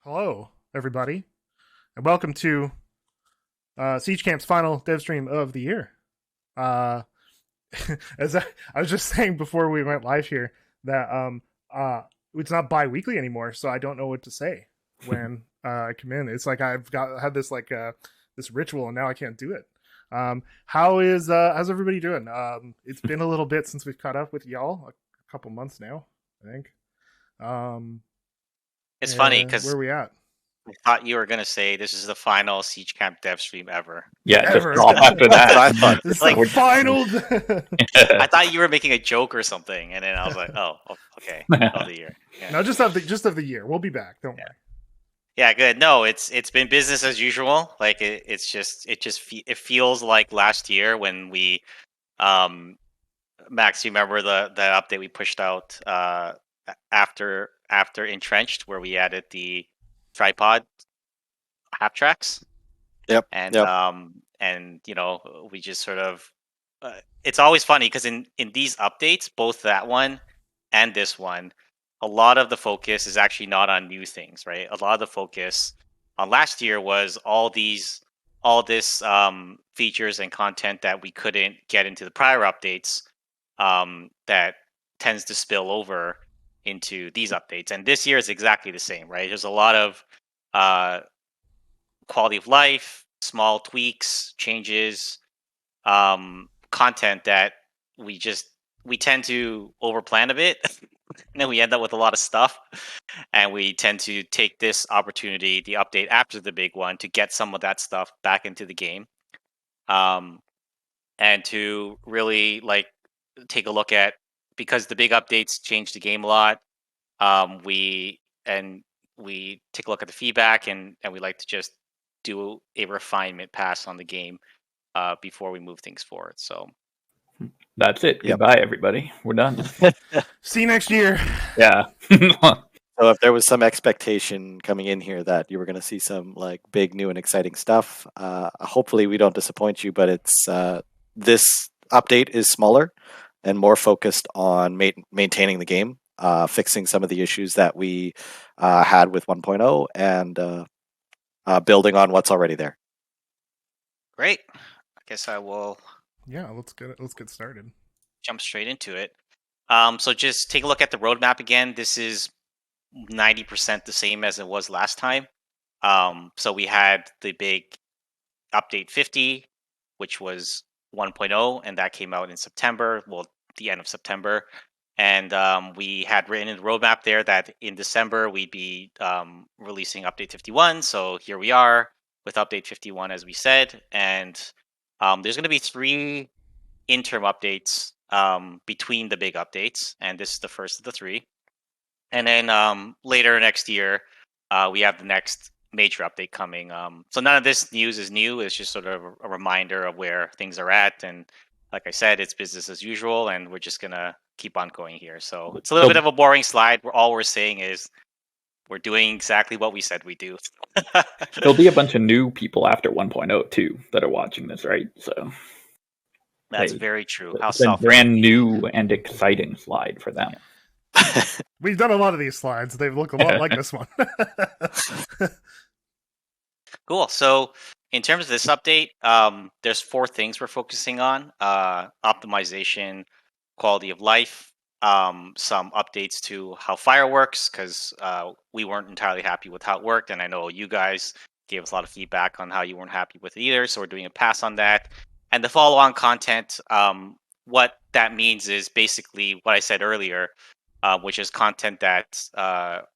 Hello, everybody, and welcome to Siege Camp's final Devstream of the year. Uh, as I was just saying before we went live here, that it's not bi-weekly anymore, so I don't know what to say when I come in. It's like had this this ritual, and now I can't do it. How's everybody doing? It's been a little bit since we've caught up with y'all, a couple months now, I think. Um, It's funny where because are we at? I thought you were gonna say this is the final Siege Camp dev stream ever. Yeah, just Ever. drop after That's what I that. thought. It's Like- the final. I thought you were making a joke or something, and then I was like, "Oh, okay, of the year." Yeah. No, just of the year. We'll be back. Don't worry. Yeah, good. No, it's been business as usual. Like it feels like last year when we, Max, you remember the update we pushed out after Entrenched, where we added the tripod half tracks. Yep. And yep. And we just sort of it's always funny because in these updates, both that one and this one, a lot of the focus is actually not on new things, right? A lot of the focus on last year was all this features and content that we couldn't get into the prior updates, that tends to spill over into these updates. And this year is exactly the same, right? There's a lot of quality of life, small tweaks, changes, content that we tend to overplan a bit, and then we end up with a lot of stuff. And we tend to take this opportunity, the update after the big one, to get some of that stuff back into the game, and to really take a look at, because the big updates change the game a lot. We take a look at the feedback, and we like to just do a refinement pass on the game before we move things forward. So That's it. Yep. Goodbye, everybody. We're done. See you next year. Yeah. So if there was some expectation coming in here that you were going to see some big new and exciting stuff, hopefully we don't disappoint you. But it's this update is smaller and more focused on maintaining the game, fixing some of the issues that we had with 1.0, and building on what's already there. great. I guess I will Yeah, let's get started. jump straight into it. So just take a look at the roadmap again. This is 90% the same as it was last time. So we had the big update 50, which was 1.0, and that came out in September, well, the end of September. And we had written in the roadmap there that in December we'd be releasing update 51. So here we are with update 51, as we said. And there's going to be 3 interim updates between the big updates, and this is the first of the 3. And then later next year, we have the next major update coming. So none of this news is new. It's just sort of a reminder of where things are at. And like I said, it's business as usual, and we're just going to keep on going here. So it's a little bit of a boring slide. All we're saying is we're doing exactly what we said we do. There'll be a bunch of new people after 1.0 too that are watching this, right? So That's Hey, very true. How it's a selfish. brand new and exciting slide for them. We've done a lot of these slides. They look a lot like this one. Cool. So in terms of this update, there's 4 things we're focusing on: optimization, quality of life, some updates to how fire works, because we weren't entirely happy with how it worked, and I know you guys gave us a lot of feedback on how you weren't happy with it either. So we're doing a pass on that. And the follow-on content, what that means is basically what I said earlier, which is content that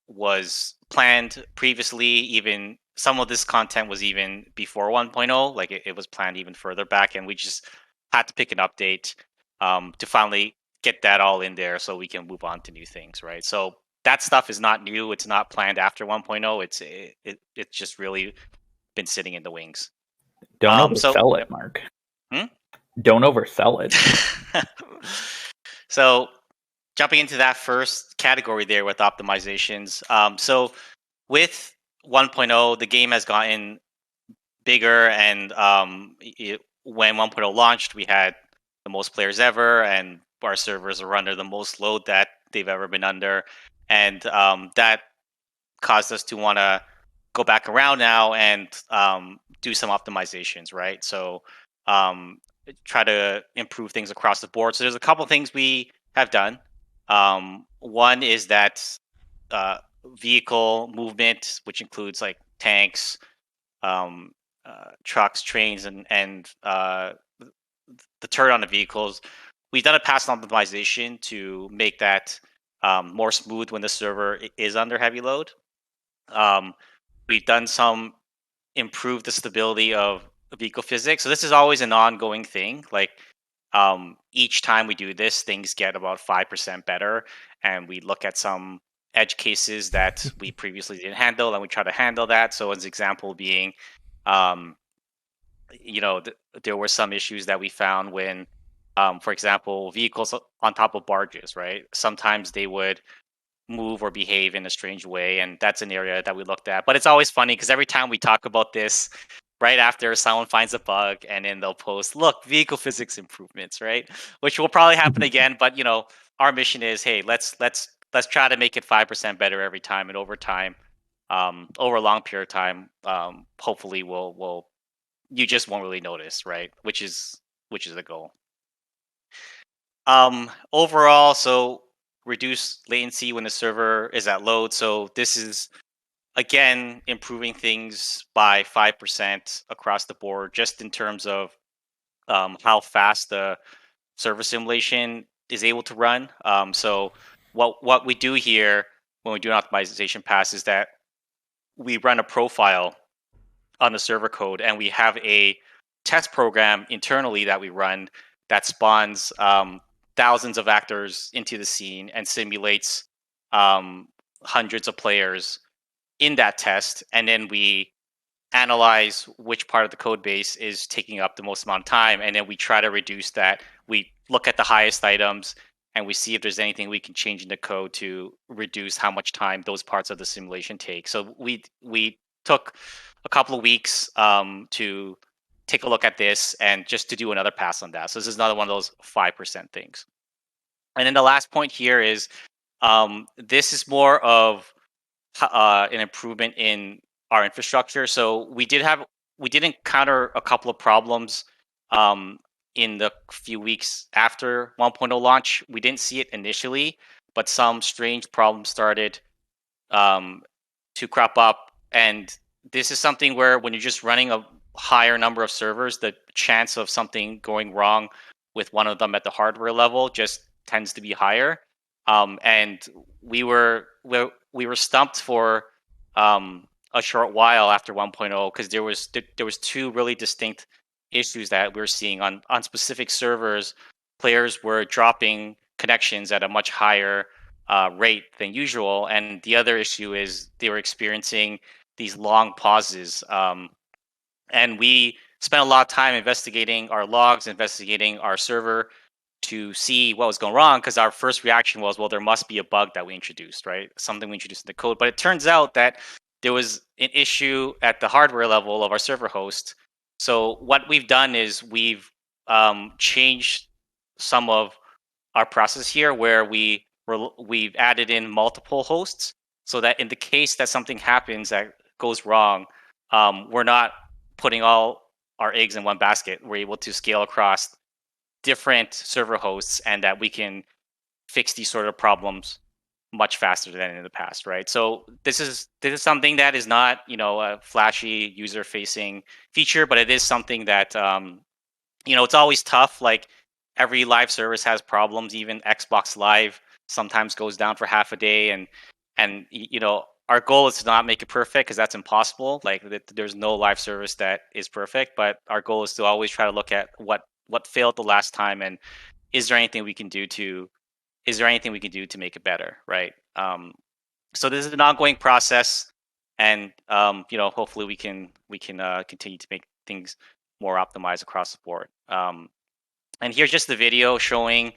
was planned previously. Even some of this content was even before 1.0, like it was planned even further back, and we just had to pick an update to finally get that all in there so we can move on to new things, right? So that stuff is not new. It's not planned after 1.0. It's just really been sitting in the wings. Don't oversell it, Mark. Don't oversell it. So jumping into that first category there with optimizations. So with 1.0, the game has gotten bigger, and when 1.0 launched, we had the most players ever, and our servers are under the most load that they've ever been under, and that caused us to want to go back around now and do some optimizations, right? So try to improve things across the board. So there's a couple things we have done. One is that vehicle movement, which includes like tanks, um, trucks, trains, and the turret on the vehicles. We've done a past optimization to make that more smooth when the server is under heavy load. We've done some improve the stability of vehicle physics. So this is always an ongoing thing. Like each time we do this, things get about 5% better, and we look at some edge cases that we previously didn't handle, and we try to handle that. So as example being, there were some issues that we found when, for example, vehicles on top of barges, right? Sometimes they would move or behave in a strange way, and that's an area that we looked at. But it's always funny because every time we talk about this, right after someone finds a bug, and then they'll post, "Look, vehicle physics improvements," right? Which will probably happen again. But our mission is, hey, let's try to make it 5% better every time, and over time, over a long period of time, hopefully we'll you just won't really notice, right? Which is the goal. Overall, so reduce latency when the server is at load. So this is again improving things by 5% across the board, just in terms of how fast the server simulation is able to run. So what we do here when we do an optimization pass is that we run a profile on the server code, and we have a test program internally that we run that spawns thousands of actors into the scene and simulates hundreds of players in that test, and then we analyze which part of the code base is taking up the most amount of time, and then we try to reduce that. We look at the highest items, and we see if there's anything we can change in the code to reduce how much time those parts of the simulation take. So we took a couple of weeks to take a look at this and just to do another pass on that. So this is another one of those 5% things. And then the last point here is this is more of an improvement in our infrastructure. So we did encounter a couple of problems in the few weeks after 1.0 launch. We didn't see it initially, but some strange problems started to crop up. And this is something where when you're just running a higher number of servers, the chance of something going wrong with one of them at the hardware level just tends to be higher. And we were stumped for a short while after 1.0 because there was two really distinct issues that we were seeing on specific servers. Players were dropping connections at a much higher rate than usual, and the other issue is they were experiencing these long pauses. And we spent a lot of time investigating our logs, investigating our server to see what was going wrong, because our first reaction was, well, there must be a bug that we introduced, right? Something we introduced in the code. But it turns out that there was an issue at the hardware level of our server host. So what we've done is we've changed some of our process here where we've added in multiple hosts, so that in the case that something happens that goes wrong, we're not putting all our eggs in one basket. We're able to scale across different server hosts, and that we can fix these sort of problems much faster than in the past, right? So this is something that is not a flashy user-facing feature, but it is something that it's always tough. Like every live service has problems. Even Xbox Live sometimes goes down for half a day, and our goal is to not make it perfect, because that's impossible. Like there's no live service that is perfect, but our goal is to always try to look at what failed the last time, and is there anything we can do to make it better, right? So this is an ongoing process, and hopefully we can continue to make things more optimized across the board. And here's just the video showing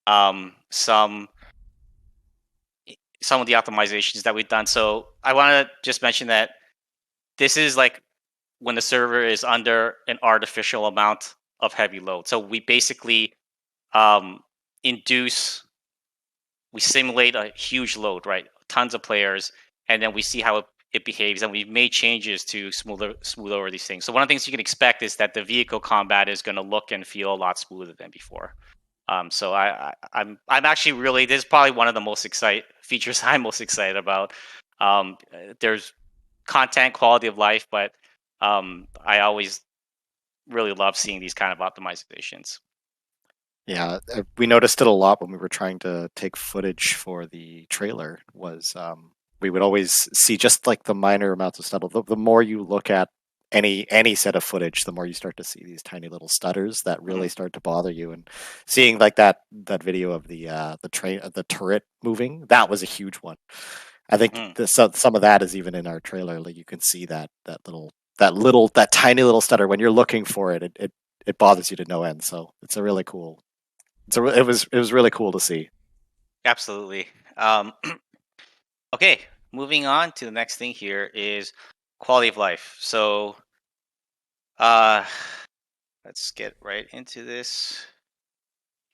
some of the optimizations that we've done. So I want to just mention that this is like when the server is under an artificial amount of heavy load. So we basically we simulate a huge load, right? Tons of players, and then we see how it behaves, and we've made changes to smooth over these things. So one of the things you can expect is that the vehicle combat is going to look and feel a lot smoother than before. So I'm actually really, this is probably one of the most features I'm most excited about. There's content, quality of life, but I always really love seeing these kind of optimizations. Yeah, we noticed it a lot when we were trying to take footage for the trailer. Was we would always see just like the minor amounts of stutter. The more you look at any set of footage, the more you start to see these tiny little stutters that really start to bother you. And seeing like that video of the turret moving, that was a huge one. I think some of that is even in our trailer. Like you can see that tiny little stutter when you're looking for it. It bothers you to no end. So it's a really cool. It was really cool to see. Absolutely. Okay, moving on to the next thing here is quality of life. So let's get right into this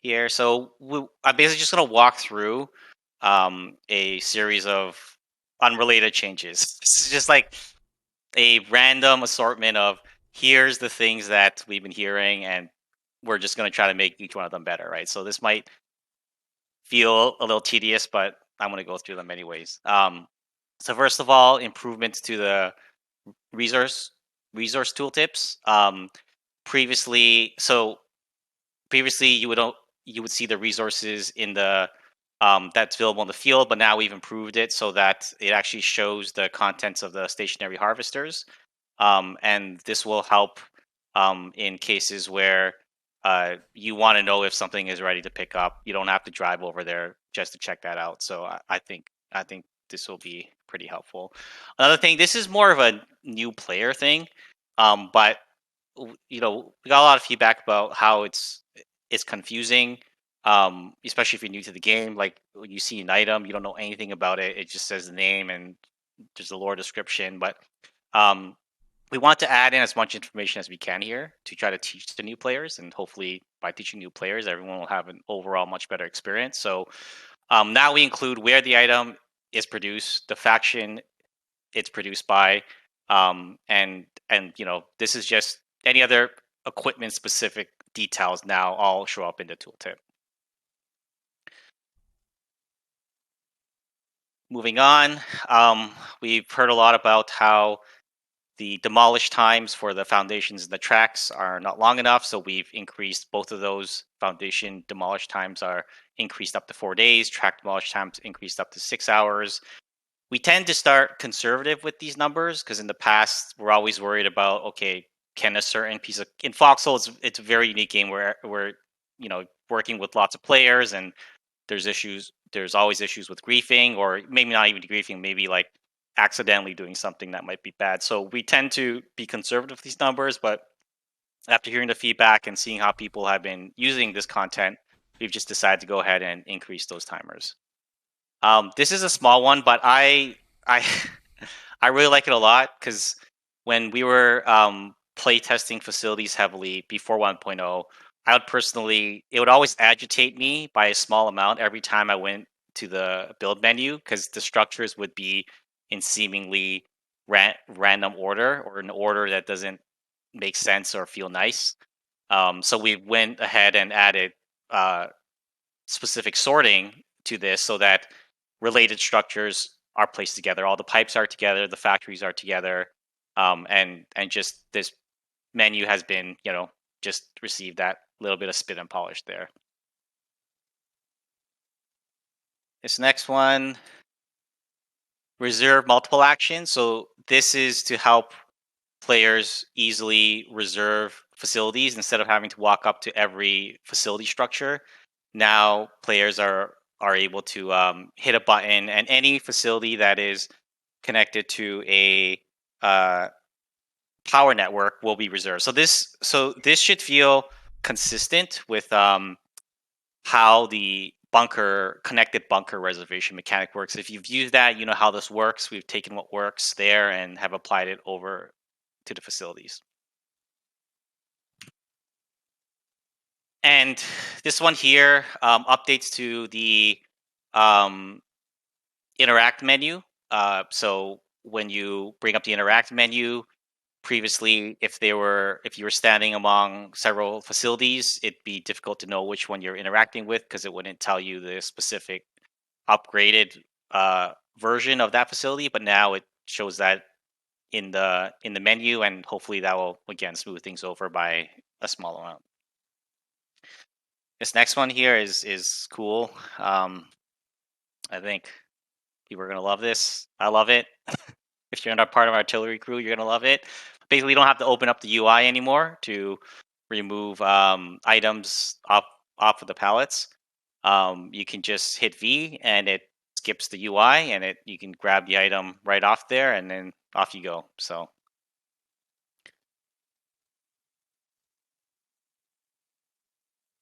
here. So I'm basically just going to walk through a series of unrelated changes. This is just like a random assortment of here's the things that we've been hearing, and we're just going to try to make each one of them better, right? So this might feel a little tedious, but I'm going to go through them anyways. So first of all, improvements to the resource tooltips. Previously you would see the resources in the that's available in the field, but now we've improved it so that it actually shows the contents of the stationary harvesters, and this will help in cases where you want to know if something is ready to pick up. You don't have to drive over there just to check that out. So I think this will be pretty helpful. Another thing, this is more of a new player thing, but we got a lot of feedback about how it's confusing, especially if you're new to the game. Like when you see an item, you don't know anything about it. It just says the name and there's a lore description. But we want to add in as much information as we can here to try to teach the new players, and hopefully by teaching new players, everyone will have an overall much better experience. So now we include where the item is produced, the faction it's produced by, and this is just any other equipment specific details now all show up in the tooltip. Moving on, we've heard a lot about how the demolish times for the foundations and the tracks are not long enough, so we've increased both of those. Foundation demolish times are increased up to 4 days, track demolish times increased up to 6 hours. We tend to start conservative with these numbers because in the past we're always worried about, okay, can a certain piece of, in Foxhole it's a very unique game where we're working with lots of players, and there's always issues with griefing, or maybe not even griefing, maybe like accidentally doing something that might be bad. So we tend to be conservative with these numbers, but after hearing the feedback and seeing how people have been using this content, we've just decided to go ahead and increase those timers. This is a small one, but I really like it a lot because when we were play testing facilities heavily before 1.0, it would always agitate me by a small amount every time I went to the build menu, because the structures would be in seemingly random order, or an order that doesn't make sense or feel nice. So we went ahead and added specific sorting to this so that related structures are placed together. All the pipes are together, the factories are together, and just this menu has been, just received that little bit of spit and polish there. This next one, reserve multiple actions. So this is to help players easily reserve facilities instead of having to walk up to every facility structure. Now players are able to hit a button, and any facility that is connected to a power network will be reserved. So this should feel consistent with how the connected bunker reservation mechanic works. If you've used that, you know how this works. We've taken what works there and have applied it over to the facilities. And this one here updates to the interact menu. So when you bring up the interact menu, previously, if you were standing among several facilities, it'd be difficult to know which one you're interacting with because it wouldn't tell you the specific upgraded version of that facility. But now it shows that in the menu, and hopefully that will again smooth things over by a small amount. This next one here is cool. I think people are gonna love this. I love it. If you're not part of our artillery crew, you're gonna love it. Basically, you don't have to open up the UI anymore to remove items off of the pallets. You can just hit V and it skips the UI, and you can grab the item right off there, and then off you go. So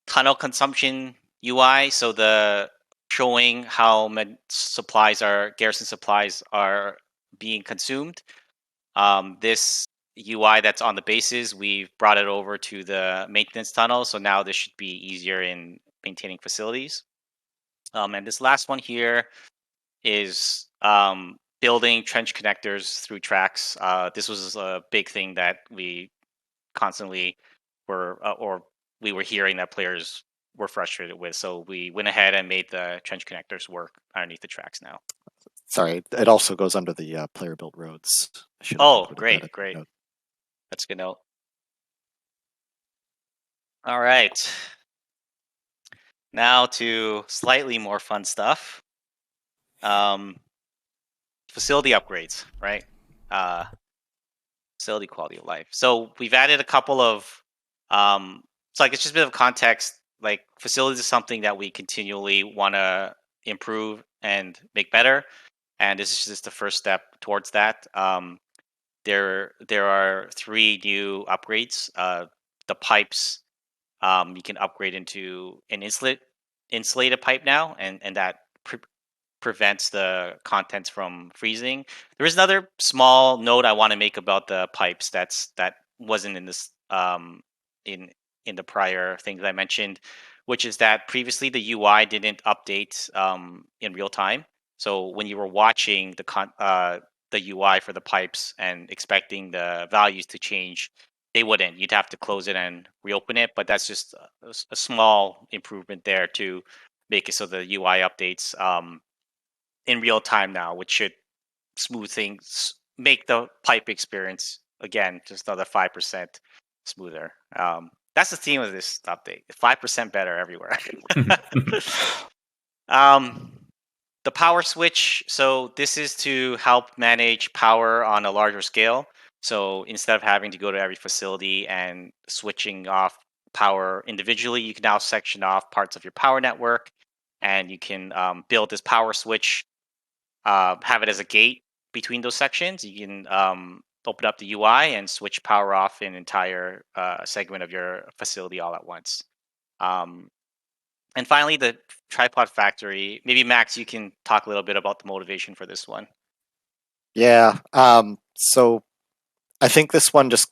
tunnel consumption UI. So the showing how garrison supplies are being consumed. This UI that's on the bases, we've brought it over to the maintenance tunnel. So now this should be easier in maintaining facilities. And this last one here is building trench connectors through tracks. This was a big thing that we constantly were hearing that players were frustrated with. So we went ahead and made the trench connectors work underneath the tracks now. Sorry, it also goes under the player built roads. Oh, great. That's a good note. All right. Now to slightly more fun stuff. Facility upgrades, right? Facility quality of life. So we've added a couple of it's just a bit of context. Like, facilities is something that we continually want to improve and make better, and this is just the first step towards that. There are 3 new upgrades. The pipes, you can upgrade into an insulated pipe now, and that prevents the contents from freezing. There is another small note I want to make about the pipes that wasn't in this in the prior things I mentioned, which is that previously the UI didn't update in real time. So when you were watching the UI for the pipes and expecting the values to change, they wouldn't. You'd have to close it and reopen it. But that's just a small improvement there to make it so the UI updates in real time now, which should smooth things, make the pipe experience again just another 5% smoother. That's the theme of this update: 5% better everywhere. The power switch. So this is to help manage power on a larger scale. So instead of having to go to every facility and switching off power individually, you can now section off parts of your power network, and you can build this power switch, have it as a gate between those sections. You can open up the UI and switch power off an entire segment of your facility all at once. And finally, the tripod factory. Maybe Max, you can talk a little bit about the motivation for this one. Yeah. So I think this one, just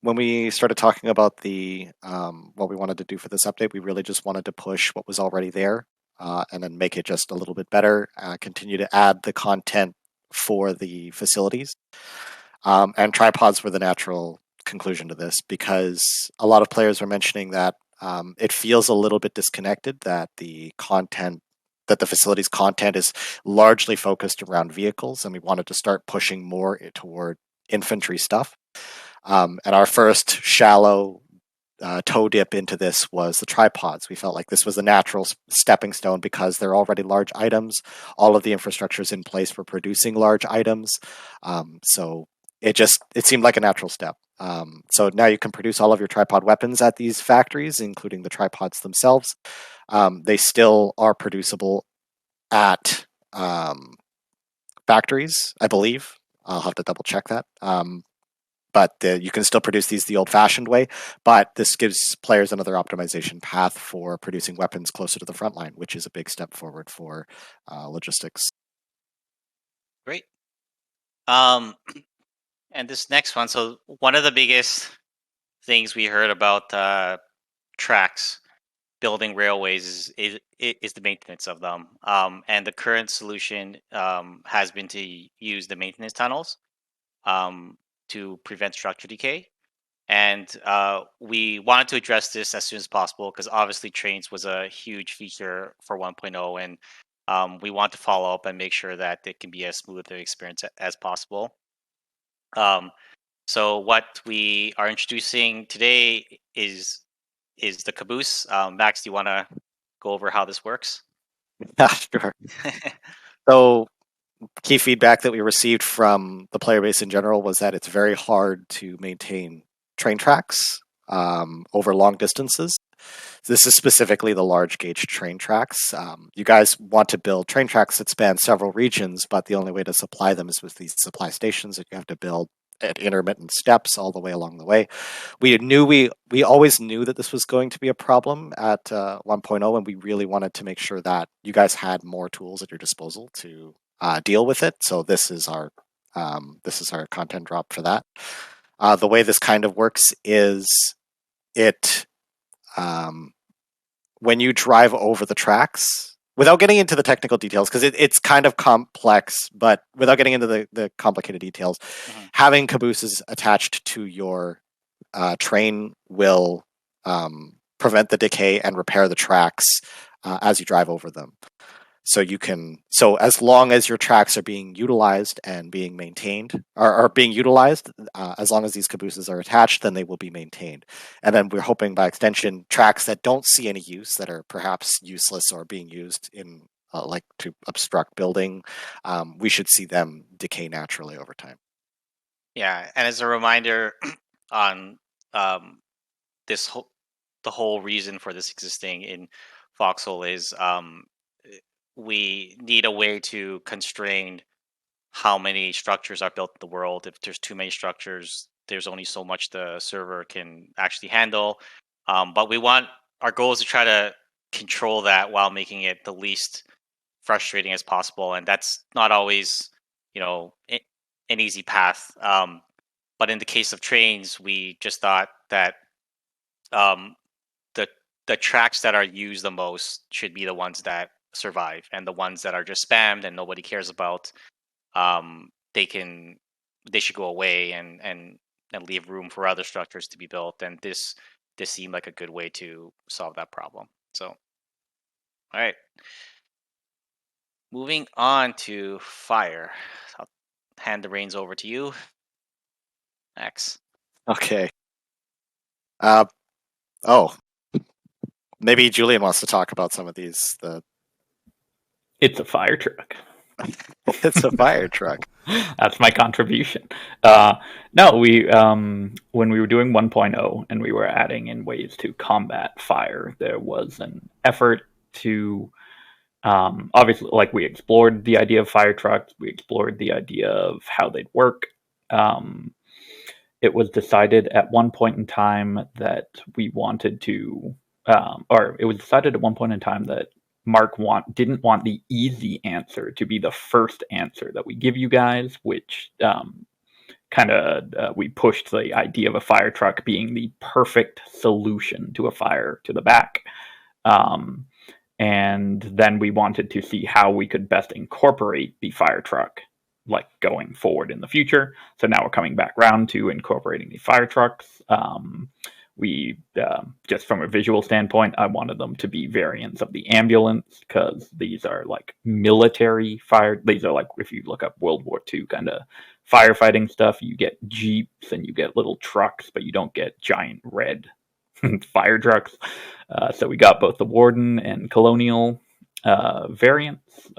when we started talking about the what we wanted to do for this update, we really just wanted to push what was already there, and then make it just a little bit better. Continue to add the content for the facilities, and tripods were the natural conclusion to this, because a lot of players were mentioning that it feels a little bit disconnected, that the facility's content is largely focused around vehicles, and we wanted to start pushing more toward infantry stuff. And our first shallow toe dip into this was the tripods. We felt like this was a natural stepping stone because they're already large items. All of the infrastructure is in place for producing large items. So it seemed like a natural step. So now you can produce all of your tripod weapons at these factories, including the tripods themselves. They still are producible at factories, I believe. I'll have to double check that. But you can still produce these the old-fashioned way, but this gives players another optimization path for producing weapons closer to the front line, which is a big step forward for logistics. Great. And this next one, so one of the biggest things we heard about tracks building railways is the maintenance of them. And the current solution has been to use the maintenance tunnels to prevent structure decay. And we wanted to address this as soon as possible because obviously trains was a huge feature for 1.0, and we want to follow up and make sure that it can be as smooth an experience as possible. So what we are introducing today is the Caboose. Max, do you want to go over how this works? Sure. So, key feedback that we received from the player base in general was that it's very hard to maintain train tracks over long distances. This is specifically the large gauge train tracks. You guys want to build train tracks that span several regions, but the only way to supply them is with these supply stations that you have to build at intermittent steps all the way along the way. We always knew that this was going to be a problem at 1.0, and we really wanted to make sure that you guys had more tools at your disposal to deal with it. So this is our content drop for that. The way this kind of works is it when you drive over the tracks, without getting into the technical details, because it's kind of complex, but without getting into the complicated details, having cabooses attached to your train will prevent the decay and repair the tracks as you drive over them. So as long as your tracks are being utilized and being maintained, are being utilized, as long as these cabooses are attached, then they will be maintained. And then we're hoping by extension, tracks that don't see any use, that are perhaps useless or being used in like to obstruct building, we should see them decay naturally over time. Yeah, and as a reminder on the whole reason for this existing in Foxhole is we need a way to constrain how many structures are built in the world. If there's too many structures, there's only so much the server can actually handle. But our goal is to try to control that while making it the least frustrating as possible. And that's not always, an easy path. But in the case of trains, we just thought that the tracks that are used the most should be the ones that survive, and the ones that are just spammed and nobody cares about, they should go away and leave room for other structures to be built. And this seemed like a good way to solve that problem. So, all right, moving on to fire. I'll hand the reins over to you, Max. Okay. Maybe Julian wants to talk about some of these. It's a fire truck. It's a fire truck. That's my contribution. No, we when we were doing 1.0 and we were adding in ways to combat fire, there was an effort to obviously, like, we explored the idea of fire trucks, we explored the idea of how they'd work. It was decided at one point in time that we wanted to, or it was decided at one point in time that Mark didn't want the easy answer to be the first answer that we give you guys, which we pushed the idea of a fire truck being the perfect solution to a fire to the back. And then we wanted to see how we could best incorporate the fire truck, like, going forward in the future. So now we're coming back around to incorporating the fire trucks. We just from a visual standpoint, I wanted them to be variants of the ambulance, because these are like military fire. These are like, if you look up World War II kind of firefighting stuff, you get jeeps and you get little trucks, but you don't get giant red fire trucks. So we got both the Warden and Colonial variants,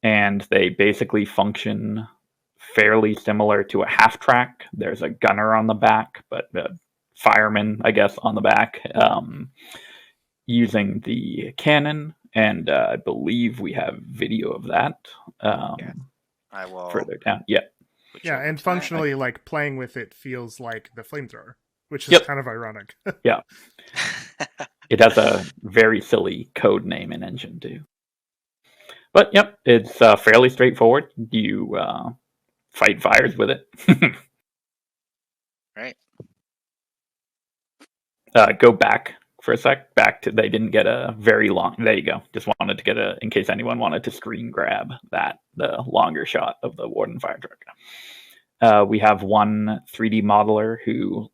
and they basically function fairly similar to a half track. There's a gunner on the back, but fireman, I guess, on the back, using the cannon, and I believe we have video of that. I will further down. Yeah. Yeah, and functionally, like, playing with it feels like the flamethrower, which is kind of ironic. Yeah. It has a very silly code name and engine too. But yep, it's fairly straightforward. You fight fires with it. Right. Go back for a sec. Back to, they didn't get a very long, there you go. Just wanted to get a, in case anyone wanted to screen grab that, the longer shot of the Warden fire truck. We have one 3D modeler who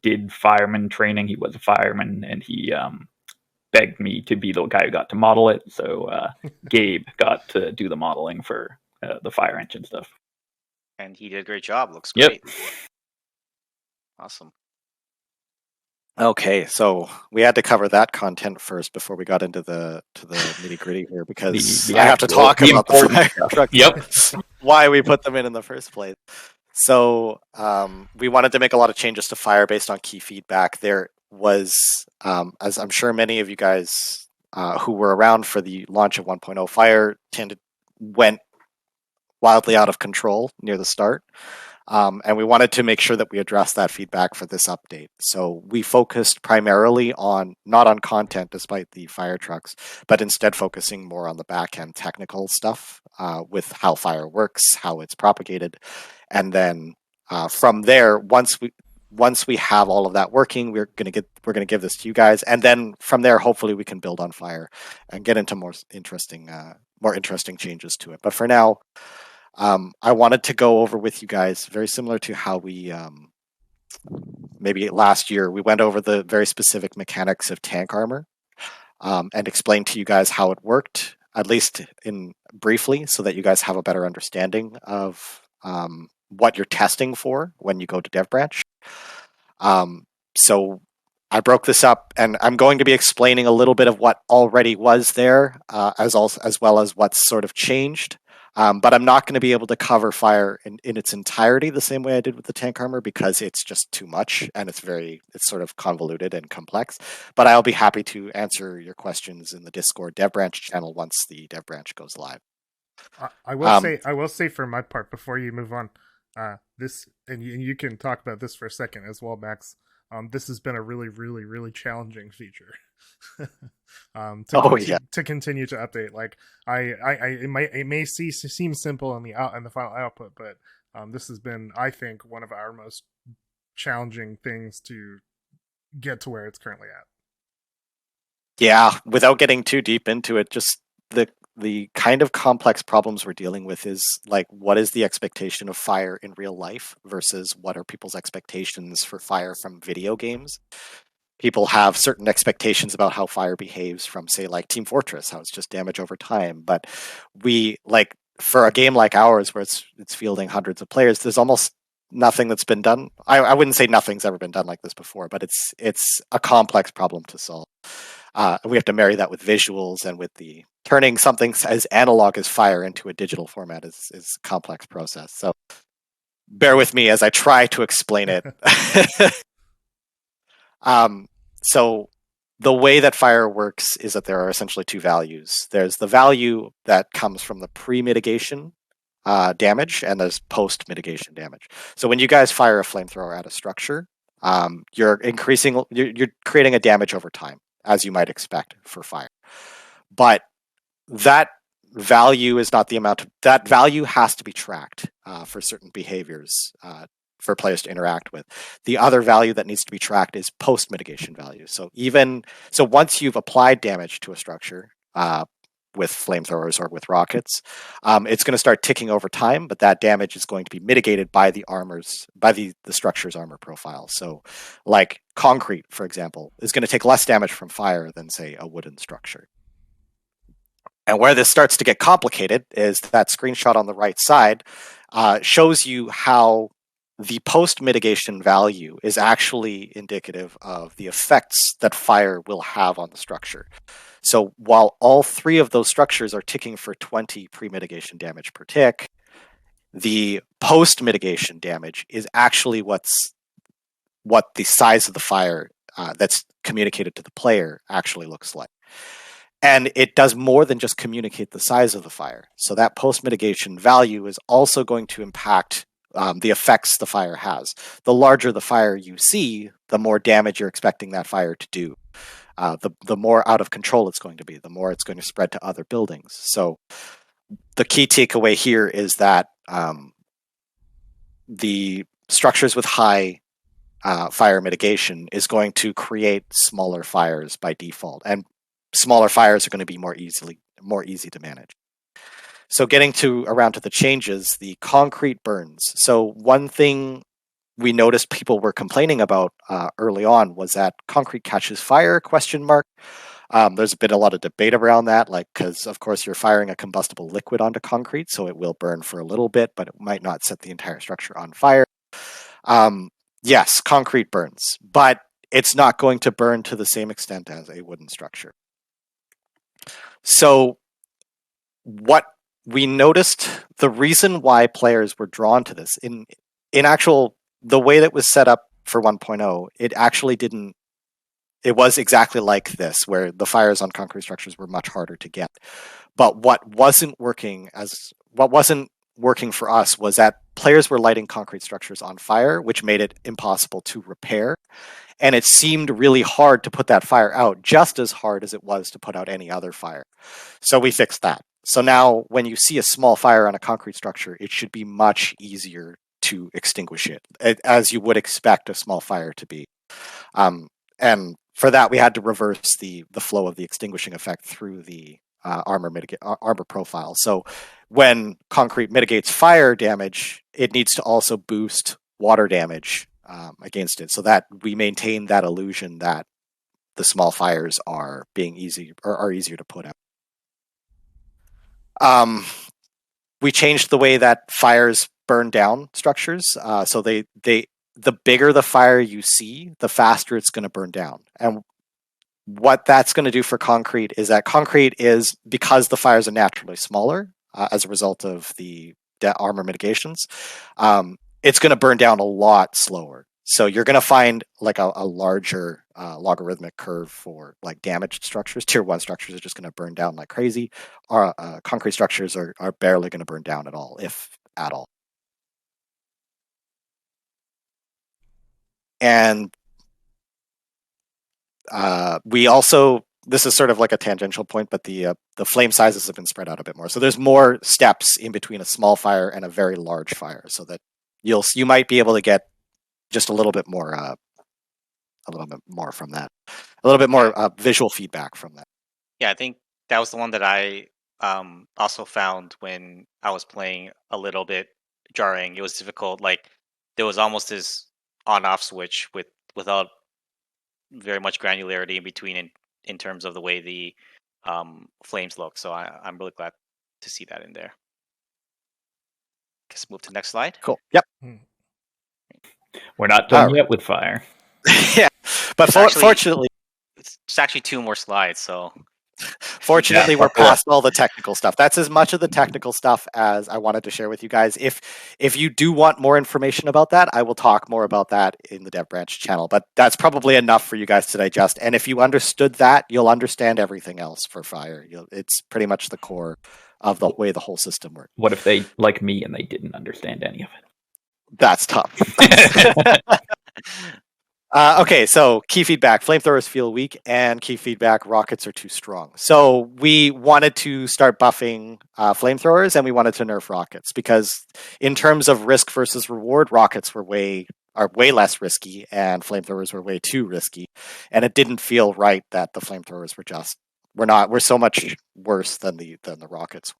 did fireman training. He was a fireman, and he begged me to be the guy who got to model it. So Gabe got to do the modeling for the fire engine stuff. And he did a great job. Looks Yep. great. Awesome. Okay, so we had to cover that content first before we got into the nitty gritty here, because The I have to actual- talk the about the important fire stuff. truck. Yep. Why we put them in the first place. So we wanted to make a lot of changes to fire based on key feedback. There was, as I'm sure many of you guys who were around for the launch of 1.0, fire went wildly out of control near the start. And we wanted to make sure that we addressed that feedback for this update. So we focused primarily not on content, despite the fire trucks, but instead focusing more on the back end technical stuff with how fire works, how it's propagated. And then from there, once we have all of that working, we're going to give this to you guys. And then from there, hopefully we can build on fire and get into more interesting changes to it. But for now, I wanted to go over with you guys, very similar to how we, maybe last year, we went over the very specific mechanics of tank armor and explained to you guys how it worked, at least briefly, so that you guys have a better understanding of what you're testing for when you go to Dev Branch. So I broke this up, and I'm going to be explaining a little bit of what already was there, as well as what's sort of changed. But I'm not going to be able to cover fire in its entirety the same way I did with the tank armor, because it's just too much and it's sort of convoluted and complex. But I'll be happy to answer your questions in the Discord Dev Branch channel once the Dev Branch goes live. I will say for my part, before you move on, this, and you can talk about this for a second as well, Max. This has been a really, really, really challenging feature. To continue to update. Like it may seem simple in the final output, but this has been, I think, one of our most challenging things to get to where it's currently at. Yeah, without getting too deep into it, just the kind of complex problems we're dealing with is like, what is the expectation of fire in real life versus what are people's expectations for fire from video games? People have certain expectations about how fire behaves from, say, like Team Fortress, how it's just damage over time. But for a game like ours, where it's fielding hundreds of players, there's almost nothing that's been done. I wouldn't say nothing's ever been done like this before, but it's a complex problem to solve. We have to marry that with visuals, and with the turning something as analog as fire into a digital format is a complex process. So bear with me as I try to explain it. So the way that fire works is that there are essentially two values. There's the value that comes from the pre-mitigation damage, and there's post-mitigation damage. So when you guys fire a flamethrower at a structure, you're creating a damage over time, as you might expect for fire. But that value is not the amount that value has to be tracked for certain behaviors for players to interact with. The other value that needs to be tracked is post-mitigation value. So once you've applied damage to a structure with flamethrowers or with rockets, it's going to start ticking over time, but that damage is going to be mitigated by the structure's armor profile. So like concrete, for example, is going to take less damage from fire than, say, a wooden structure. And where this starts to get complicated is that screenshot on the right side shows you how the post-mitigation value is actually indicative of the effects that fire will have on the structure. So while all three of those structures are ticking for 20 pre-mitigation damage per tick, the post-mitigation damage is actually what the size of the fire that's communicated to the player actually looks like. And it does more than just communicate the size of the fire. So that post-mitigation value is also going to impact the effects the fire has. The larger the fire you see, the more damage you're expecting that fire to do. The more out of control it's going to be, the more it's going to spread to other buildings. So the key takeaway here is that the structures with high fire mitigation is going to create smaller fires by default, and smaller fires are going to be more easy to manage. So getting around to the changes, the concrete burns. So one thing we noticed people were complaining about early on was that concrete catches fire, ? There's been a lot of debate around that, because of course you're firing a combustible liquid onto concrete, so it will burn for a little bit, but it might not set the entire structure on fire. Yes, concrete burns, but it's not going to burn to the same extent as a wooden structure. So what we noticed, the reason why players were drawn to this, in actual, the way that was set up for 1.0, it actually didn't, it was exactly like this, where the fires on concrete structures were much harder to get. But what wasn't working for us was that players were lighting concrete structures on fire, which made it impossible to repair. And it seemed really hard to put that fire out, just as hard as it was to put out any other fire. So we fixed that. So now when you see a small fire on a concrete structure, it should be much easier to extinguish it, as you would expect a small fire to be. And for that, we had to reverse the flow of the extinguishing effect through the armor profile. So when concrete mitigates fire damage, it needs to also boost water damage against it, so that we maintain that illusion that the small fires are easier to put out. We changed the way that fires burn down structures, so the bigger the fire you see, the faster it's going to burn down. And what that's going to do for concrete is that concrete is, because the fires are naturally smaller as a result of the armor mitigations, it's going to burn down a lot slower. So you're going to find a larger logarithmic curve for damaged structures. Tier 1 structures are just going to burn down like crazy. Concrete structures are barely going to burn down at all, if at all. And we also, this is sort of like a tangential point, but the flame sizes have been spread out a bit more. So there's more steps in between a small fire and a very large fire, so that you might be able to get just a little bit more from that, a little bit more visual feedback from that. Yeah, I think that was the one that I also found when I was playing a little bit jarring. It was difficult. There was almost this on-off switch without very much granularity in between in terms of the way the flames look. So I'm really glad to see that in there. Let's move to the next slide. Cool. Yep. We're not done yet with fire. Yeah, but fortunately, it's actually 2 more slides. So fortunately, we're past all the technical stuff. That's as much of the technical stuff as I wanted to share with you guys. If you do want more information about that, I will talk more about that in the Dev Branch channel. But that's probably enough for you guys to digest. And if you understood that, you'll understand everything else for fire. It's pretty much the core of the way the whole system works. What if they, like me, and they didn't understand any of it? That's tough. Okay, so key feedback: flamethrowers feel weak, and key feedback: rockets are too strong. So we wanted to start buffing flamethrowers, and we wanted to nerf rockets, because in terms of risk versus reward, rockets are way less risky, and flamethrowers were way too risky, and it didn't feel right that the flamethrowers were so much worse than the rockets.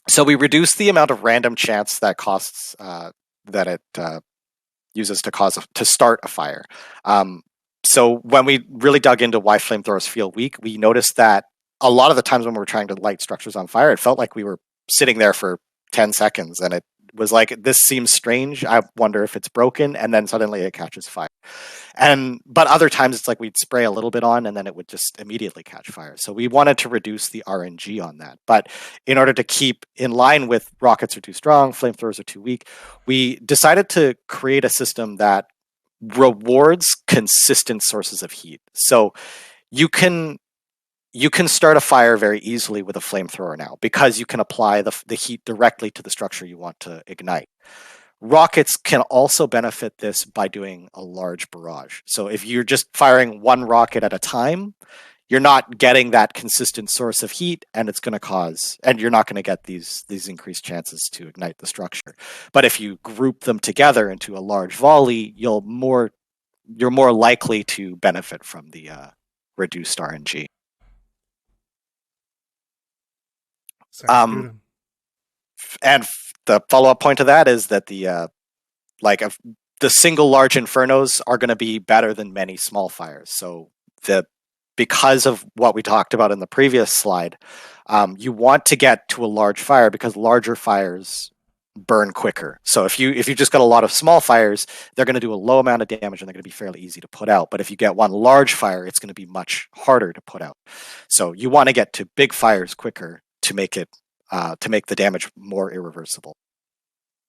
So we reduced the amount of random chance that costs that it uses to start a fire. So when we really dug into why flamethrowers feel weak, we noticed that a lot of the times when we were trying to light structures on fire, it felt like we were sitting there for 10 seconds, and it was like, this seems strange. I wonder if it's broken, and then suddenly it catches fire. But other times it's like we'd spray a little bit on, and then it would just immediately catch fire. So we wanted to reduce the RNG on that. But in order to keep in line with rockets are too strong, flamethrowers are too weak, we decided to create a system that rewards consistent sources of heat. So you can start a fire very easily with a flamethrower now, because you can apply the heat directly to the structure you want to ignite. Rockets can also benefit this by doing a large barrage. So if you're just firing one rocket at a time, you're not getting that consistent source of heat, and it's going to cause, and you're not going to get these increased chances to ignite the structure. But if you group them together into a large volley, you're more likely to benefit from the reduced RNG. Sounds good. And the follow-up point to that is that the single large infernos are going to be better than many small fires. So because of what we talked about in the previous slide, you want to get to a large fire because larger fires burn quicker. So if you just got a lot of small fires, they're going to do a low amount of damage and they're going to be fairly easy to put out. But if you get one large fire, it's going to be much harder to put out. So you want to get to big fires quicker to make it to make the damage more irreversible.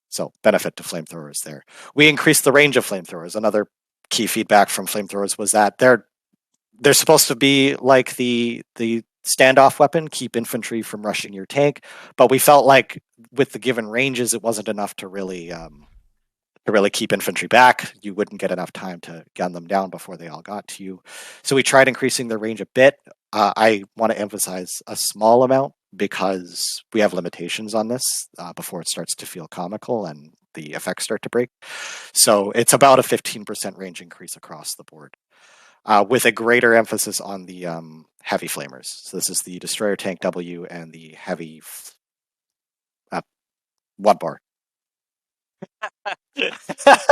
So benefit to flamethrowers there. We increased the range of flamethrowers. Another key feedback from flamethrowers was that they're supposed to be like the standoff weapon, keep infantry from rushing your tank. But we felt like with the given ranges, it wasn't enough to really keep infantry back. You wouldn't get enough time to gun them down before they all got to you. So we tried increasing the range a bit. I want to emphasize a small amount because we have limitations on this before it starts to feel comical and the effects start to break. So it's about a 15% range increase across the board, with a greater emphasis on the heavy flamers. So this is the Destroyer Tank W and the heavy 1 bar.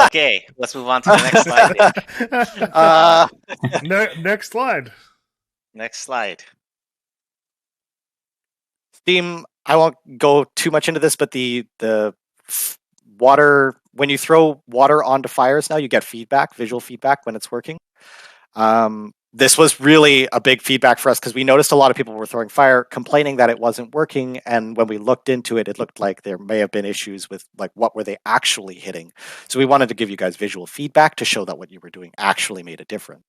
Okay, let's move on to the next slide. Next slide. Next slide. Steam, I won't go too much into this, but the water, when you throw water onto fires now, you get feedback, visual feedback when it's working. This was really a big feedback for us because we noticed a lot of people were throwing fire, complaining that it wasn't working. And when we looked into it, it looked like there may have been issues with like what were they actually hitting. So we wanted to give you guys visual feedback to show that what you were doing actually made a difference.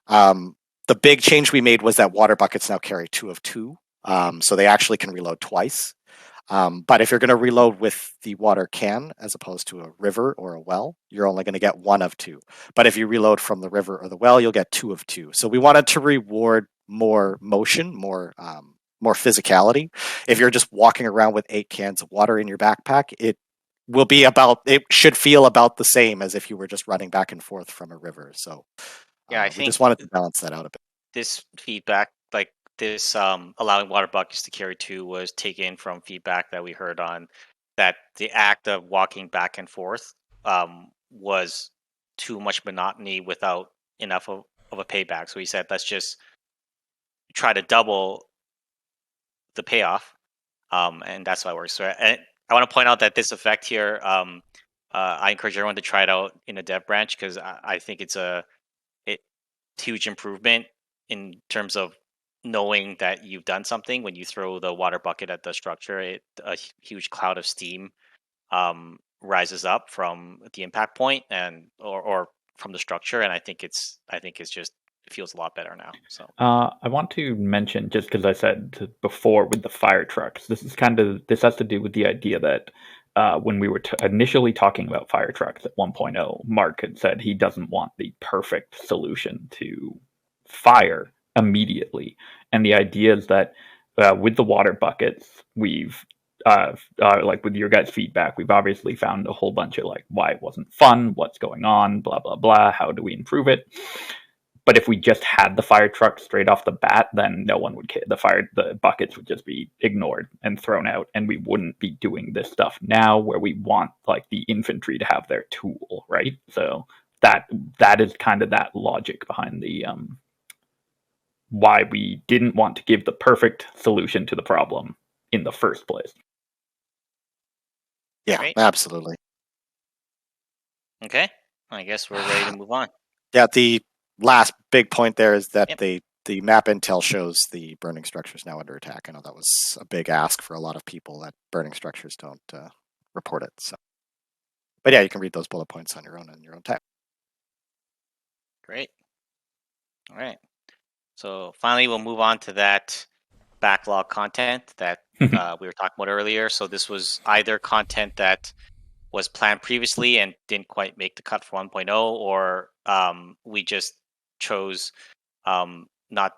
The big change we made was that water buckets now carry 2 of 2. So they actually can reload twice. But if you're going to reload with the water can as opposed to a river or a well, you're only going to get 1 of 2. But if you reload from the river or the well, you'll get 2 of 2. So we wanted to reward more motion, more physicality. If you're just walking around with 8 cans of water in your backpack, it should feel about the same as if you were just running back and forth from a river. So Yeah, I we think just wanted to balance that out a bit. this feedback, like this allowing water buckets to carry 2, was taken from feedback that we heard on that the act of walking back and forth was too much monotony without enough of a payback. So he said, let's just try to double the payoff, and that's how it works. So I want to point out that this effect here, I encourage everyone to try it out in a dev branch because I think it's a huge improvement in terms of knowing that you've done something. When you throw the water bucket at the structure, a huge cloud of steam rises up from the impact point or from the structure, and I think it feels a lot better now. So I want to mention, just because I said before with the fire trucks, this has to do with the idea that when we were initially talking about fire trucks at 1.0, Mark had said he doesn't want the perfect solution to fire immediately. And the idea is that with the water buckets, we've, like with your guys' feedback, we've obviously found a whole bunch of like why it wasn't fun, what's going on, blah, blah, blah, how do we improve it? But if we just had the fire truck straight off the bat, then no one would care. The buckets would just be ignored and thrown out, and we wouldn't be doing this stuff now where we want like the infantry to have their tool, right? So that is kind of that logic behind the why we didn't want to give the perfect solution to the problem in the first place. Yeah, Right. Absolutely. okay, I guess we're ready to move on. Yeah, the last big point there is that the map intel shows the burning structures now under attack. I know that was a big ask for a lot of people that burning structures don't report it. So, but yeah, you can read those bullet points on your own time. Great. All right. So finally, we'll move on to that backlog content that we were talking about earlier. So this was either content that was planned previously and didn't quite make the cut for 1.0, or we just chose not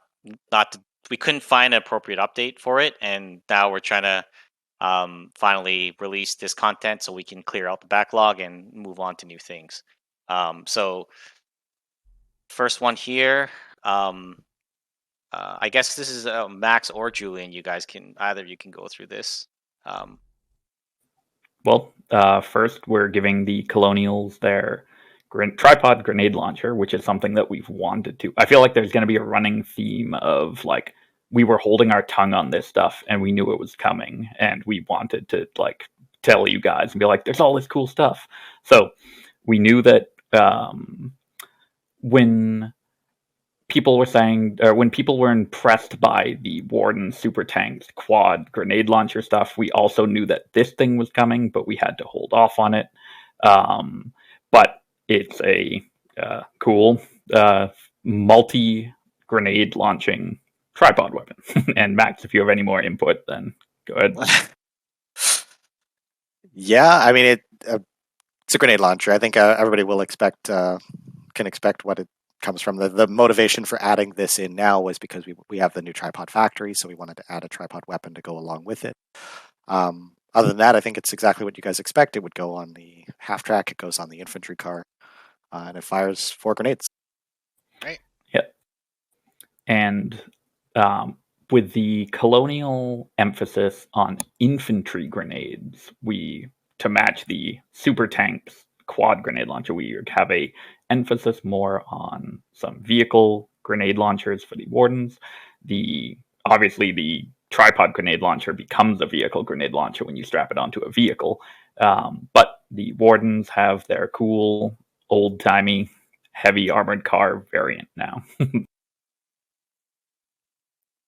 we couldn't find an appropriate update for it, and now we're trying to finally release this content so we can clear out the backlog and move on to new things. So first one here. I guess this is Max or Julian. You guys can either you can go through this. Well, first we're giving the Colonials their tripod grenade launcher, which is something that we've wanted to. I feel like there's going to be a running theme of like we were holding our tongue on this stuff and we knew it was coming and we wanted to like tell you guys and be like, there's all this cool stuff. So we knew that when people were saying, or when people were impressed by the Warden super tanks quad grenade launcher stuff, we also knew that this thing was coming, but we had to hold off on it. But it's a cool multi grenade launching tripod weapon. And Max, if you have any more input, then go ahead. Yeah, I mean it's a grenade launcher. I think everybody will can expect what it comes from. The motivation for adding this in now was because we have the new tripod factory, so we wanted to add a tripod weapon to go along with it. Other than that, I think it's exactly what you guys expect. It would go on the half track. It goes on the infantry car, and it fires 4 grenades. Right. Yep. And with the Colonial emphasis on infantry grenades, to match the super tanks quad grenade launcher, we have a emphasis more on some vehicle grenade launchers for the Wardens. Obviously the tripod grenade launcher becomes a vehicle grenade launcher when you strap it onto a vehicle, but the Wardens have their cool old-timey heavy armored car variant now.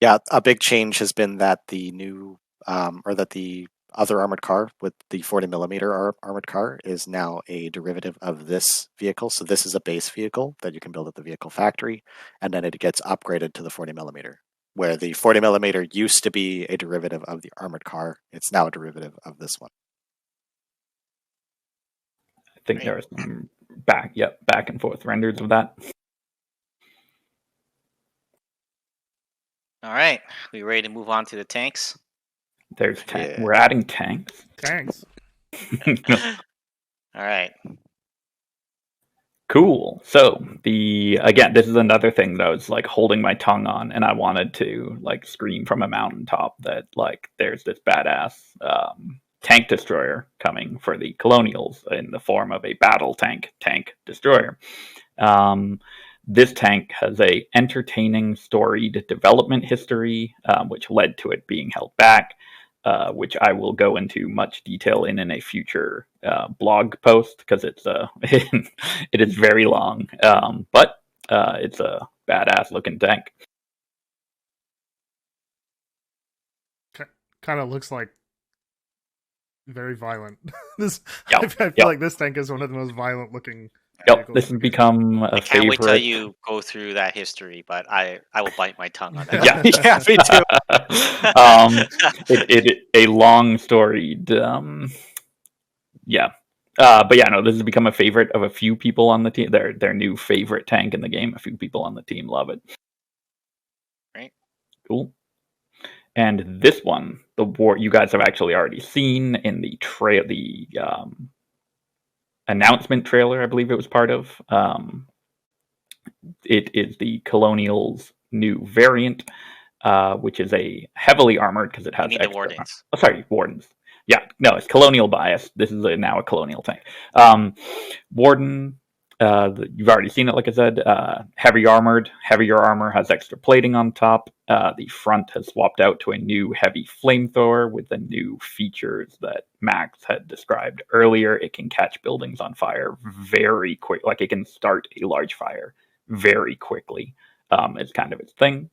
Yeah, a big change has been that the new the other armored car with the 40mm armored car is now a derivative of this vehicle. So this is a base vehicle that you can build at the vehicle factory, and then it gets upgraded to the 40mm. Where the 40mm used to be a derivative of the armored car, it's now a derivative of this one. I think there are some back and forth renders of that. All right, we ready to move on to the tanks? There's tanks. Yeah. We're adding tanks. Tanks. All right. Cool. So again, this is another thing that I was like holding my tongue on, and I wanted to like scream from a mountaintop that like there's this badass tank destroyer coming for the Colonials in the form of a battle tank destroyer. This tank has a entertaining storied development history, which led to it being held back, which I will go into much detail in a future blog post because it is very long, but it's a badass looking tank. Kind of looks like very violent. I feel like this tank is one of the most violent looking. Yep, this has become a favorite. I can't wait till you go through that history, but I will bite my tongue on that. Yeah, me too. A long storied, yeah. But yeah, no, this has become a favorite of a few people on the team. Their new favorite tank in the game. A few people on the team love it. Right. Cool. And this one, you guys have actually already seen in the announcement trailer, I believe it was part of. It is the Colonial's new variant, which is a heavily armored because it has the Wardens. Oh, sorry, Wardens. Yeah, no, it's Colonial biased. This is now a Colonial tank. Warden, you've already seen it, like I said. Heavier armor has extra plating on top. The front has swapped out to a new heavy flamethrower with the new features that Max had described earlier. It can catch buildings on fire very quick. Like it can start a large fire very quickly. It's kind of its thing.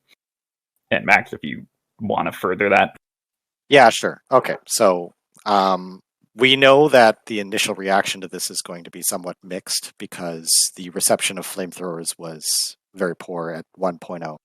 And Max, if you want to further that. Yeah, sure. Okay, so we know that the initial reaction to this is going to be somewhat mixed because the reception of flamethrowers was very poor at 1.0.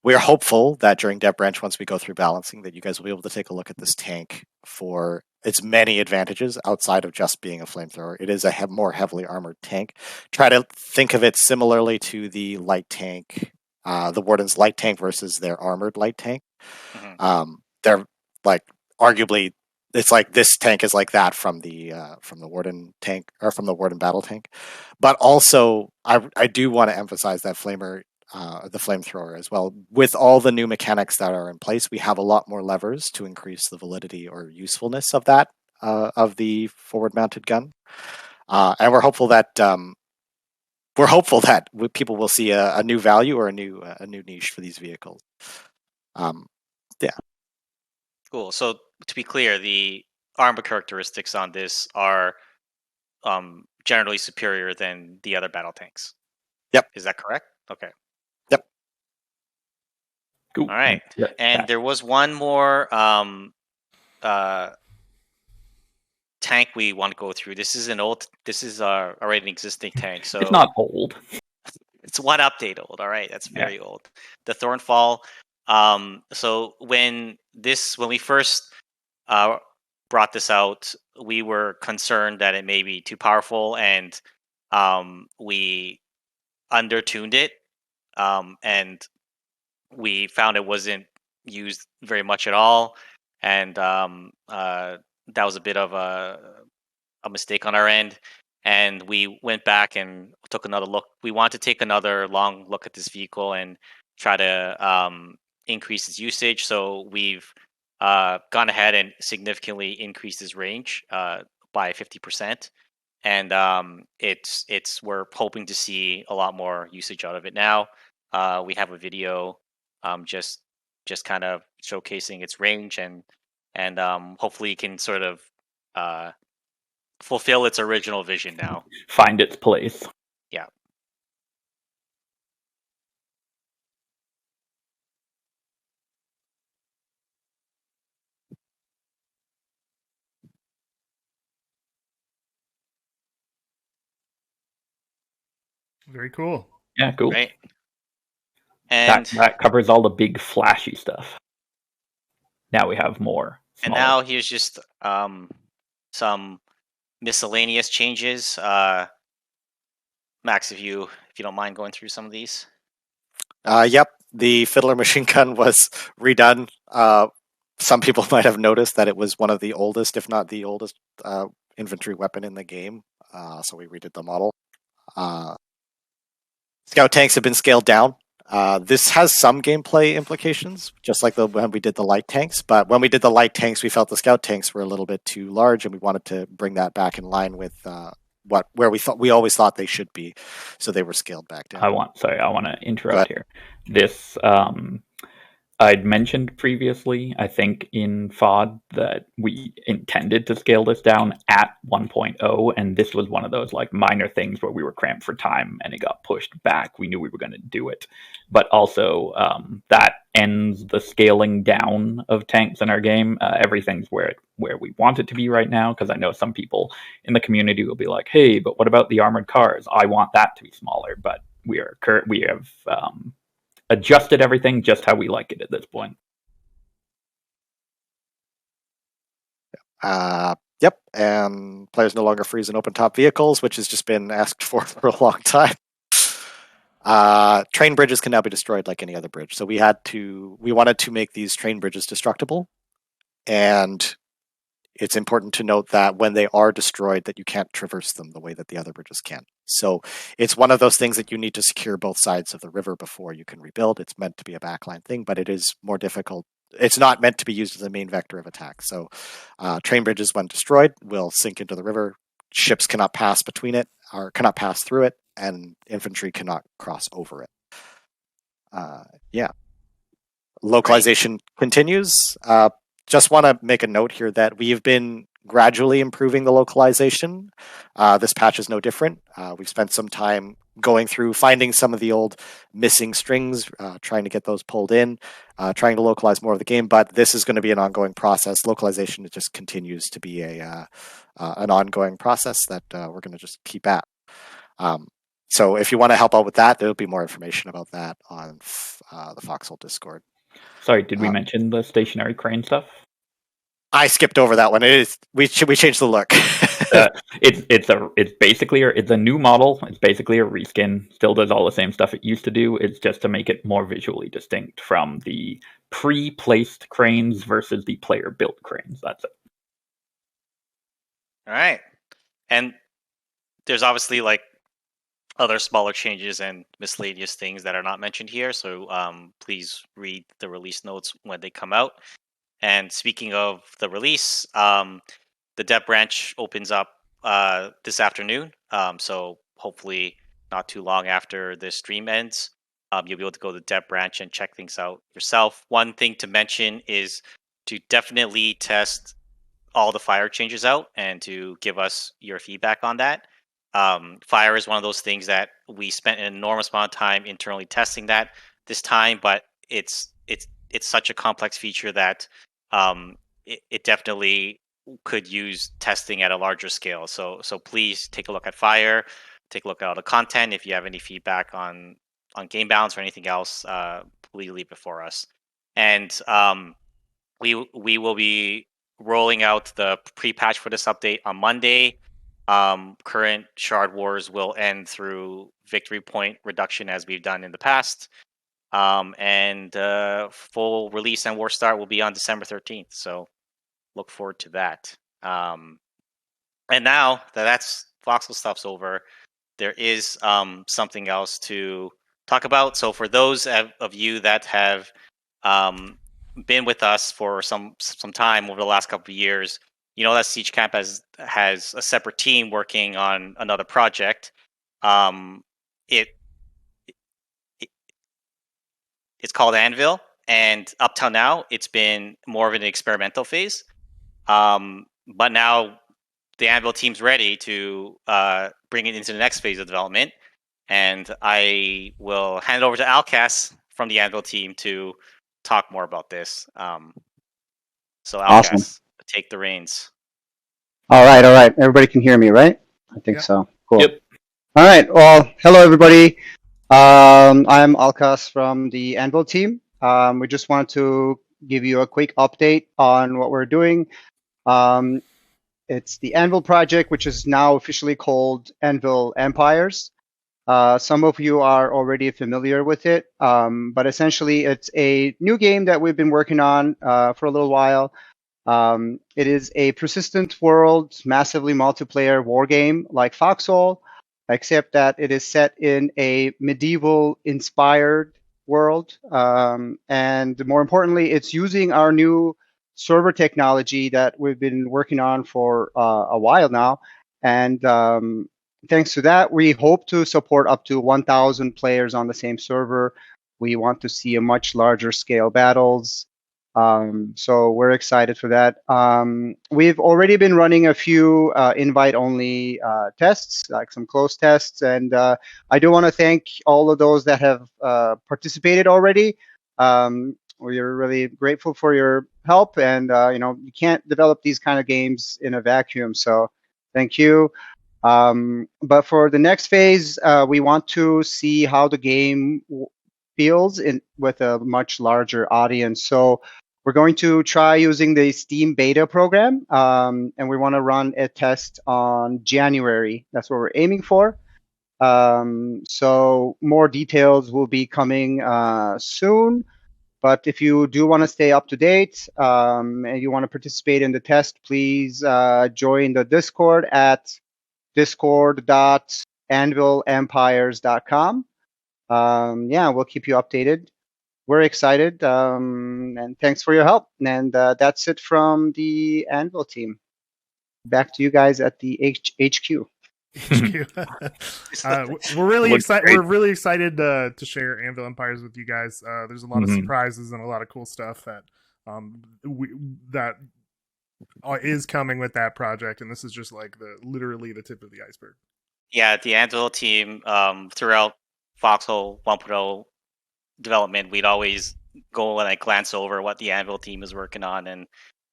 We are hopeful that during Dev Branch, once we go through balancing, that you guys will be able to take a look at this tank for its many advantages outside of just being a flamethrower. It is a more heavily armored tank. Try to think of it similarly to the light tank the Warden's light tank versus their armored light tank. Mhm. They're like arguably, it's like this tank is like that from the Warden tank, or from the Warden battle tank. But also, I do want to emphasize that flamer, the flamethrower as well. With all the new mechanics that are in place, we have a lot more levers to increase the validity or usefulness of that, of the forward-mounted gun, and we're hopeful that people will see a new value or a new niche for these vehicles. Cool. So to be clear, the armor characteristics on this are generally superior than the other battle tanks. Yep. Is that correct? Okay. Yep. Cool. All right. Yeah, And there was one more tank we want to go through. This is already an existing tank. So it's not old. it's one update old. All right, that's Yeah. very old. The Thornfall. So when we first brought this out, we were concerned that it may be too powerful, and we undertuned it, and we found it wasn't used very much at all, and that was a bit of a mistake on our end. And we went back and took another look. We want to take another long look at this vehicle and try to increase its usage. So we've gone ahead and significantly increased its range by 50%. And we're hoping to see a lot more usage out of it now. We have a video just kind of showcasing its range, and hopefully it can sort of fulfill its original vision now. Find its place. Yeah. Very cool. Yeah, cool. Right. And that covers all the big flashy stuff. Now we have more. And smaller. now here's just some miscellaneous changes. Max, if you don't mind going through some of these. Yep, the Fiddler machine gun was redone. Some people might have noticed that it was one of the oldest, if not the oldest, infantry weapon in the game. So we redid the model. Scout tanks have been scaled down. This has some gameplay implications, just like when we did the light tanks. But when we did the light tanks, we felt the scout tanks were a little bit too large, and we wanted to bring that back in line with where we always thought they should be. So they were scaled back down. I want to interrupt here. This I'd mentioned previously, I think in FOD, that we intended to scale this down at 1.0, and this was one of those like minor things where we were cramped for time and it got pushed back. We knew we were going to do it, but also that ends the scaling down of tanks in our game. Everything's where we want it to be right now, because I know some people in the community will be like, "Hey, but what about the armored cars? I want that to be smaller." But we have adjusted everything just how we like it at this point. Yep, and players no longer freeze in open top vehicles, which has just been asked for a long time. Train bridges can now be destroyed like any other bridge. So we wanted to make these train bridges destructible, and it's important to note that when they are destroyed, that you can't traverse them the way that the other bridges can. So it's one of those things that you need to secure both sides of the river before you can rebuild. It's meant to be a backline thing, but it is more difficult. It's not meant to be used as a main vector of attack. So train bridges, when destroyed, will sink into the river. Ships cannot pass between it, or cannot pass through it, and infantry cannot cross over it. Localization continues. Just want to make a note here that we've been gradually improving the localization. This patch is no different. We've spent some time going through, finding some of the old missing strings, trying to get those pulled in, trying to localize more of the game. But this is going to be an ongoing process. Localization just continues to be an ongoing process that we're going to just keep at. So if you want to help out with that, there'll be more information about that on the Foxhole Discord. Sorry, did we mention the stationary crane stuff? I skipped over that one. We changed the look. It's basically it's a new model. It's basically a reskin. Still does all the same stuff it used to do. It's just to make it more visually distinct from the pre-placed cranes versus the player-built cranes. That's it. All right, and there's obviously like other smaller changes and miscellaneous things that are not mentioned here. So please read the release notes when they come out. And speaking of the release, the dev branch opens up this afternoon. So hopefully not too long after this stream ends, you'll be able to go to the dev branch and check things out yourself. One thing to mention is to definitely test all the fire changes out and to give us your feedback on that. Fire is one of those things that we spent an enormous amount of time internally testing that this time, but it's such a complex feature that it definitely could use testing at a larger scale. So please take a look at Fire, take a look at all the content. If you have any feedback on game balance or anything else, please leave it for us. And we will be rolling out the pre-patch for this update on Monday. Current shard wars will end through victory point reduction as we've done in the past. And full release and war start will be on December 13th. So look forward to that. And now that's Foxhole stuff's over, there is something else to talk about. So for those of you that have been with us for some time over the last couple of years, you know that Siege Camp has a separate team working on another project. It's called Anvil, and up till now, it's been more of an experimental phase. But now the Anvil team's ready to bring it into the next phase of development, and I will hand it over to Alkas from the Anvil team to talk more about this. So Alkas, Awesome. take the reins. All right. Everybody can hear me, right? I think so. Cool. Yep. All right. Well, hello, everybody. I'm Alkas from the Anvil team. We just wanted to give you a quick update on what we're doing. It's the Anvil project, which is now officially called Anvil Empires. Some of you are already familiar with it, but essentially it's a new game that we've been working on for a little while. It is a persistent world, massively multiplayer war game like Foxhole, except that it is set in a medieval-inspired world. And more importantly, it's using our new server technology that we've been working on for a while now. And thanks to that, we hope to support up to 1,000 players on the same server. We want to see a much larger scale battles. So we're excited for that. We've already been running a few invite-only tests, like some closed tests, and I do want to thank all of those that have participated already. We're really grateful for your help, and you can't develop these kind of games in a vacuum. So thank you. But for the next phase, we want to see how the game feels with a much larger audience. So we're going to try using the Steam beta program, and we want to run a test on January. That's what we're aiming for. So more details will be coming soon. But if you do want to stay up to date and you want to participate in the test, please join the Discord at discord.anvilempires.com. Yeah, we'll keep you updated. We're excited, and thanks for your help. And that's it from the Anvil team. Back to you guys at the HQ. We're really excited. We're really excited to share Anvil Empires with you guys. There's a lot of surprises and a lot of cool stuff that is coming with that project, and this is just like literally the tip of the iceberg. Yeah, the Anvil team throughout Foxhole 1.0 development, we'd always go and glance over what the Anvil team is working on, and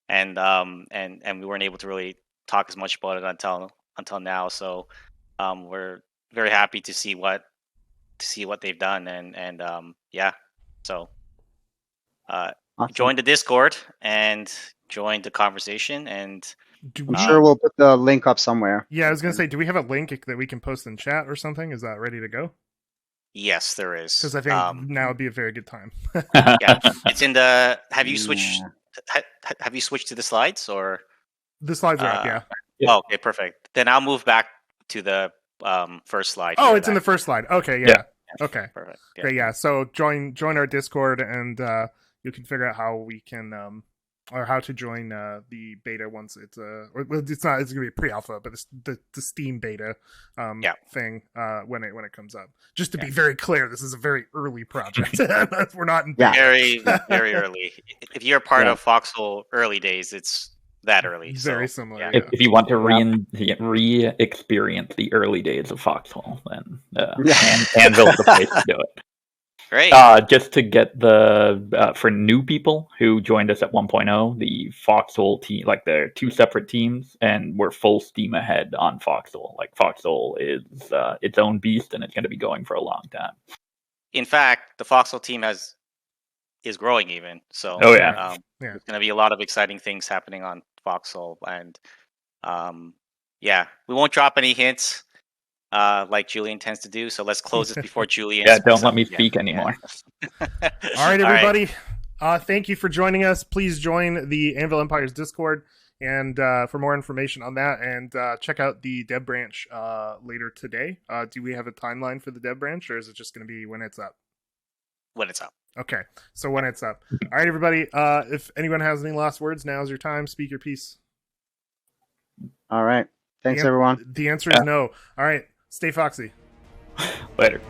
we weren't able to really talk as much about it until now. So we're very happy to see what they've done, and yeah. So awesome. Join the Discord and join the conversation. And Do I'm we, sure we'll put the link up somewhere. yeah, I was gonna say, do we have a link that we can post in chat or something? Is that ready to go? yes, there is. Because I think now would be a very good time. Yeah, it's in the. Have you switched? Yeah. Have you switched to the slides or? The slides are up, yeah. Yeah. Oh, okay, perfect. Then I'll move back to the first slide. Oh, here it's in the that- first slide. Okay, yeah. Yeah. Okay. Perfect. Yeah. Great, yeah. So join our Discord, and you can figure out how we can or how to join the beta once it's it's not, it's gonna be a pre-alpha, but it's the Steam beta thing when it comes up. Just to be very clear, this is a very early project. We're not in Yeah. Very, very early. If you're part Yeah. of Foxhole early days, it's that early. very so, similar. yeah. Yeah. If you want to re-experience the early days of Foxhole, then Anvil's the place to do it. Great. Just to get the for new people who joined us at 1.0, the Foxhole team, like they're two separate teams, and we're full steam ahead on Foxhole. Like Foxhole is its own beast, and it's going to be going for a long time. In fact, the Foxhole team is growing even. So Oh, yeah. Yeah. there's going to be a lot of exciting things happening on Foxhole, and yeah, we won't drop any hints like Julian tends to do. So let's close this before Julian. Yeah, don't speaks let up me again. speak anymore. All right, everybody. Thank you for joining us. Please join the Anvil Empire's Discord and for more information on that, and check out the dev branch later today. Do we have a timeline for the dev branch, or is it just going to be when it's up? When it's up. Okay, so when it's up. All right, everybody. If anyone has any last words, now's your time. Speak your piece. All right. Thanks, The- everyone. The answer is no. All right, stay foxy. Later.